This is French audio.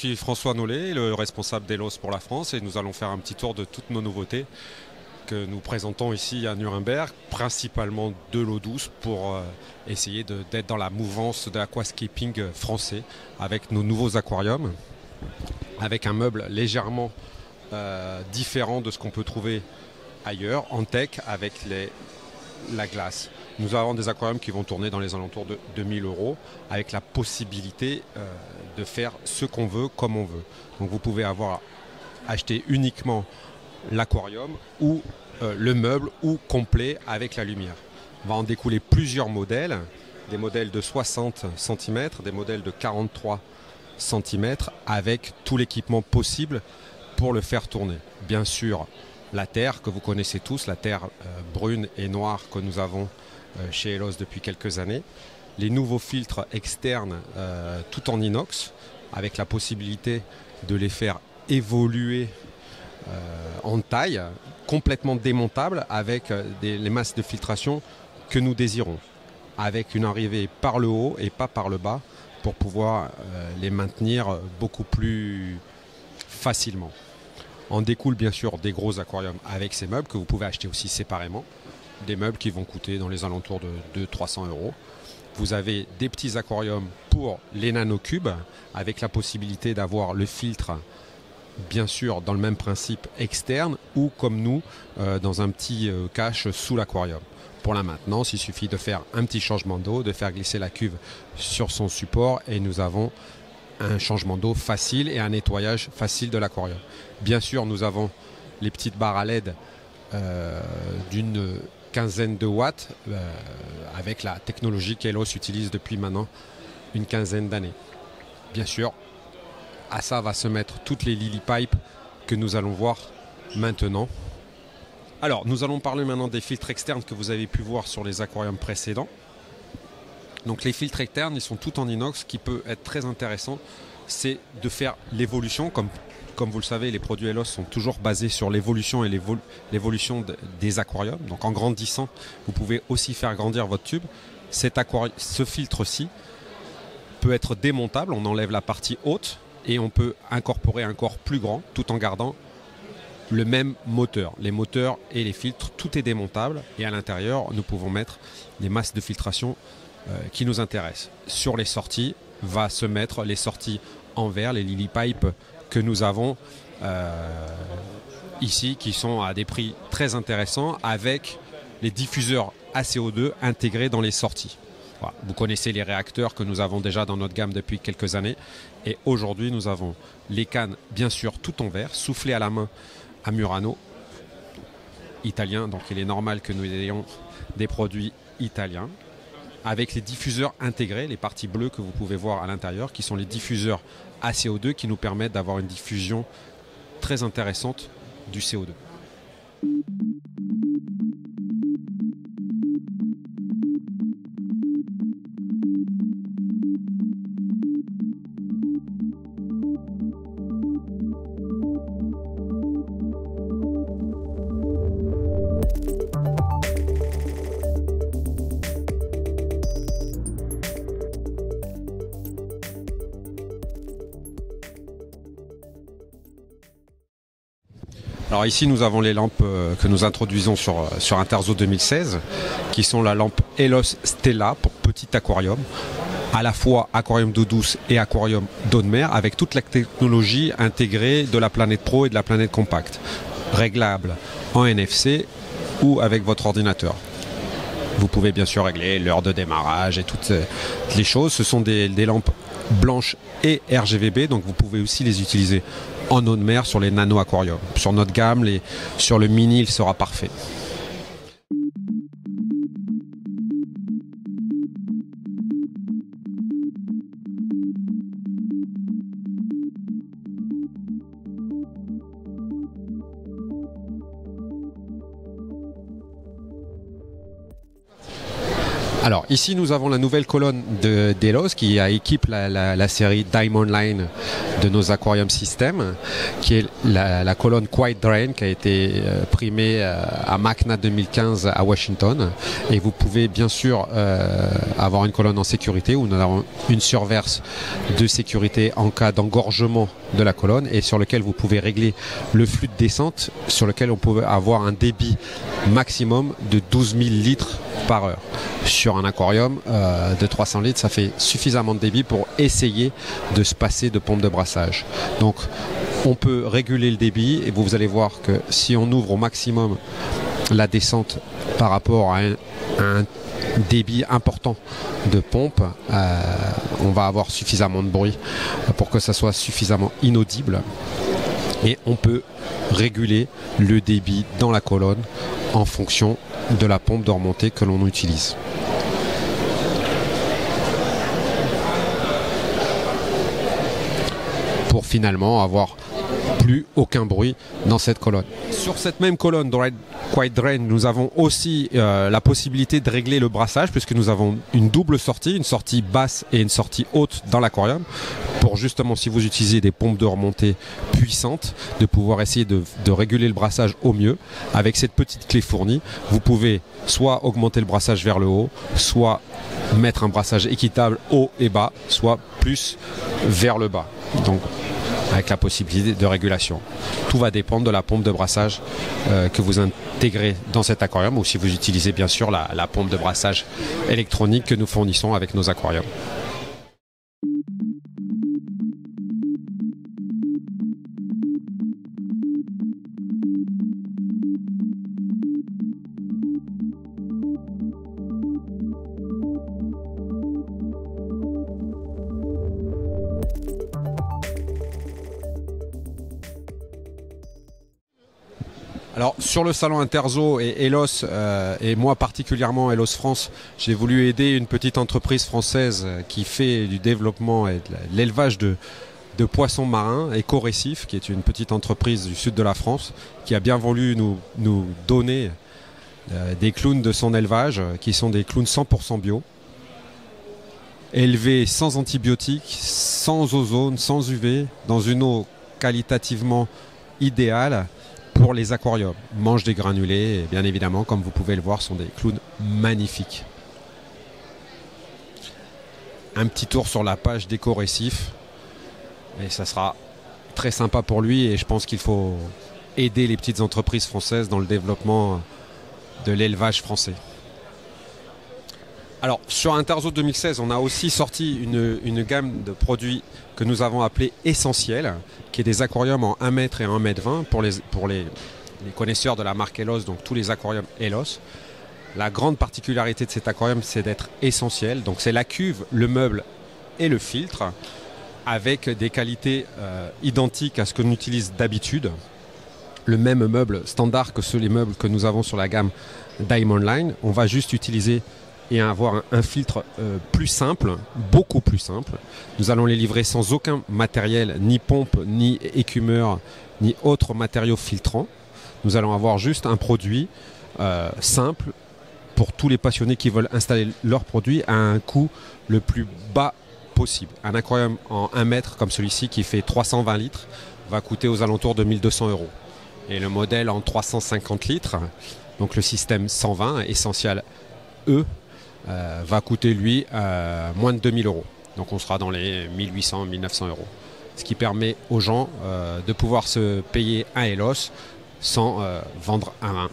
suis François Nollet, le responsable d'Elos pour la France, et nous allons faire un petit tour de toutes nos nouveautés que nous présentons ici à Nuremberg, principalement de l'eau douce pour essayer d'être dans la mouvance de l'aquascaping français avec nos nouveaux aquariums, avec un meuble légèrement différent de ce qu'on peut trouver ailleurs, en tech, avec la glace. Nous avons des aquariums qui vont tourner dans les alentours de 2000 € avec la possibilité de faire ce qu'on veut comme on veut. Donc vous pouvez acheté uniquement l'aquarium ou le meuble ou complet avec la lumière. On va en découler plusieurs modèles, des modèles de 60 cm, des modèles de 43 cm avec tout l'équipement possible pour le faire tourner. Bien sûr, la terre que vous connaissez tous, la terre brune et noire que nous avons chez Elos depuis quelques années, les nouveaux filtres externes tout en inox avec la possibilité de les faire évoluer en taille, complètement démontables avec les masses de filtration que nous désirons, avec une arrivée par le haut et pas par le bas pour pouvoir les maintenir beaucoup plus facilement. On découle bien sûr des gros aquariums avec ces meubles que vous pouvez acheter aussi séparément, des meubles qui vont coûter dans les alentours de 300 €. Vous avez des petits aquariums pour les nanocubes avec la possibilité d'avoir le filtre bien sûr dans le même principe externe ou comme nous dans un petit cache sous l'aquarium. Pour la maintenance, il suffit de faire un petit changement d'eau, de faire glisser la cuve sur son support et nous avons un changement d'eau facile et un nettoyage facile de l'aquarium. Bien sûr, nous avons les petites barres à LED d'une quinzaine de watts avec la technologie qu'Elos utilise depuis maintenant une quinzaine d'années. Bien sûr, à ça va se mettre toutes les lily pipes que nous allons voir maintenant. Alors, nous allons parler maintenant des filtres externes que vous avez pu voir sur les aquariums précédents. Donc les filtres externes, ils sont tout en inox. Ce qui peut être très intéressant, c'est de faire l'évolution. Comme vous le savez, les produits Elos sont toujours basés sur l'évolution et l'évolution des aquariums. Donc en grandissant, vous pouvez aussi faire grandir votre tube. Ce filtre-ci peut être démontable. On enlève la partie haute et on peut incorporer un corps plus grand tout en gardant le même moteur. Les moteurs et les filtres, tout est démontable. Et à l'intérieur, nous pouvons mettre des masses de filtration qui nous intéressent. Sur les sorties, va se mettre les sorties en verre, les lily pipes que nous avons ici, qui sont à des prix très intéressants avec les diffuseurs ACO2 intégrés dans les sorties. Voilà. Vous connaissez les réacteurs que nous avons déjà dans notre gamme depuis quelques années et aujourd'hui nous avons les cannes bien sûr tout en verre, soufflées à la main à Murano, italien, donc il est normal que nous ayons des produits italiens avec les diffuseurs intégrés, les parties bleues que vous pouvez voir à l'intérieur qui sont les diffuseurs ACO2 qui nous permettent d'avoir une diffusion très intéressante du CO2. Alors ici nous avons les lampes que nous introduisons sur Interzo 2016 qui sont la lampe Elos Stella pour petit aquarium, à la fois aquarium d'eau douce et aquarium d'eau de mer avec toute la technologie intégrée de la Planète Pro et de la Planète Compact, réglable en NFC ou avec votre ordinateur. Vous pouvez bien sûr régler l'heure de démarrage et toutes les choses. Ce sont des lampes blanches et RGBB, donc vous pouvez aussi les utiliser en eau de mer sur les nano aquariums. Sur notre gamme, sur le mini, il sera parfait. Alors ici nous avons la nouvelle colonne d'Elos qui équipe la série Diamond Line de nos aquarium system, qui est la colonne Quiet Drain, qui a été primée à MACNA 2015 à Washington. Et vous pouvez bien sûr avoir une colonne en sécurité où nous avons une surverse de sécurité en cas d'engorgement de la colonne et sur lequel vous pouvez régler le flux de descente, sur lequel on peut avoir un débit maximum de 12 000 litres par heure. Sur un aquarium de 300 litres, ça fait suffisamment de débit pour essayer de se passer de pompe de brassage. Donc on peut réguler le débit et vous allez voir que si on ouvre au maximum la descente par rapport à un débit important de pompe, on va avoir suffisamment de bruit pour que ça soit suffisamment inaudible. Et on peut réguler le débit dans la colonne en fonction de la pompe de remontée que l'on utilise. Pour finalement avoir plus aucun bruit dans cette colonne. Sur cette même colonne Quiet Drain, nous avons aussi la possibilité de régler le brassage puisque nous avons une double sortie, une sortie basse et une sortie haute dans l'aquarium pour justement, si vous utilisez des pompes de remontée puissantes, de pouvoir essayer de réguler le brassage au mieux. Avec cette petite clé fournie, vous pouvez soit augmenter le brassage vers le haut, soit mettre un brassage équitable haut et bas, soit plus vers le bas. Donc avec la possibilité de régulation. Tout va dépendre de la pompe de brassage que vous intégrez dans cet aquarium ou si vous utilisez bien sûr la pompe de brassage électronique que nous fournissons avec nos aquariums. Alors sur le salon Interzo et Elos, et moi particulièrement Elos France, j'ai voulu aider une petite entreprise française qui fait du développement et de l'élevage de poissons marins, Eco-Récif, qui est une petite entreprise du sud de la France, qui a bien voulu nous donner des clowns de son élevage, qui sont des clowns 100% bio, élevés sans antibiotiques, sans ozone, sans UV, dans une eau qualitativement idéale, pour les aquariums. Mangent des granulés et bien évidemment, comme vous pouvez le voir, sont des clowns magnifiques. Un petit tour sur la page d'Eco-Récif et ça sera très sympa pour lui et je pense qu'il faut aider les petites entreprises françaises dans le développement de l'élevage français. Alors sur Interzo 2016, on a aussi sorti une gamme de produits que nous avons appelé Essentiel, qui est des aquariums en 1 mètre et 1 mètre 20 pour les connaisseurs de la marque Elos, donc tous les aquariums Elos. La grande particularité de cet aquarium, c'est d'être essentiel. Donc c'est la cuve, le meuble et le filtre, avec des qualités identiques à ce que l'on utilise d'habitude. Le même meuble standard que les meubles que nous avons sur la gamme Diamond Line. On va juste utiliser et avoir un filtre plus simple, beaucoup plus simple. Nous allons les livrer sans aucun matériel, ni pompe, ni écumeur, ni autres matériaux filtrants. Nous allons avoir juste un produit simple pour tous les passionnés qui veulent installer leur produit à un coût le plus bas possible. Un aquarium en 1 mètre comme celui-ci qui fait 320 litres va coûter aux alentours de 1 200 €. Et le modèle en 350 litres, donc le système 120 Essentiel E, va coûter lui moins de 2 000 €. Donc on sera dans les 1 800 1 900 €. Ce qui permet aux gens de pouvoir se payer un Elos sans vendre un rein.